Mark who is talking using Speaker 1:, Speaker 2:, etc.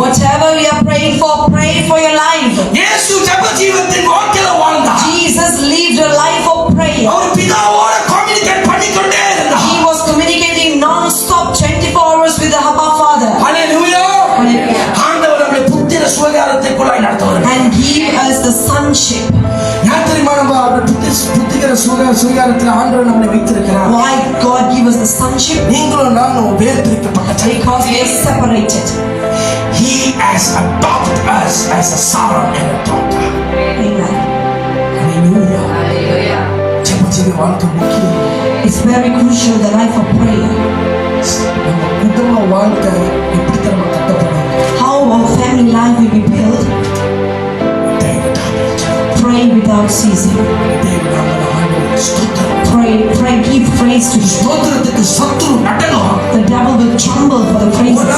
Speaker 1: Whatever you are praying for, pray for your life.
Speaker 2: இயேசு ஜெப ஜீவிதத்தின் வாழ்க்கையில வாழ்ந்தார்.
Speaker 1: Jesus lived a life of prayer.
Speaker 2: அவர் பிதாவோட கம்யூனிகேட் பண்ணிக்கொண்டே இருந்தார்.
Speaker 1: He was communicating non-stop 24 hours with the Abba Father.
Speaker 2: ஹalleluya. ஆண்டவர் நம்மை புத்திர சுகாரத்திற்குள்ளாய் நடத்துவார்.
Speaker 1: And give us the sonship.
Speaker 2: ஞாயிற்றுக்கிழமை நம்ம புத்திர சுகாரத்தில் ஆண்டவர் நம்மை வைத்திருக்கிறார்.
Speaker 1: Why God give us the sonship?
Speaker 2: நீங்களும் நானும் வேர்திரிக்கப்பட்ட
Speaker 1: Because we are separated.
Speaker 2: He has adopted us as a son and a daughter.
Speaker 1: Amen.
Speaker 2: Hallelujah. ஜெப வாழ்க்கை முக்கியம்.
Speaker 1: It's very crucial, the life of prayer.
Speaker 2: நம்ம குடும்ப வாழ்க்கை எப்படி நம்ம கட்டப்படும்?
Speaker 1: How our family life will be built? Pray without ceasing. Pray, give praise to God.
Speaker 2: ஸ்தோத்திரத்துக்கு சத்துரு நடனம்.
Speaker 1: The devil will tremble for the praises.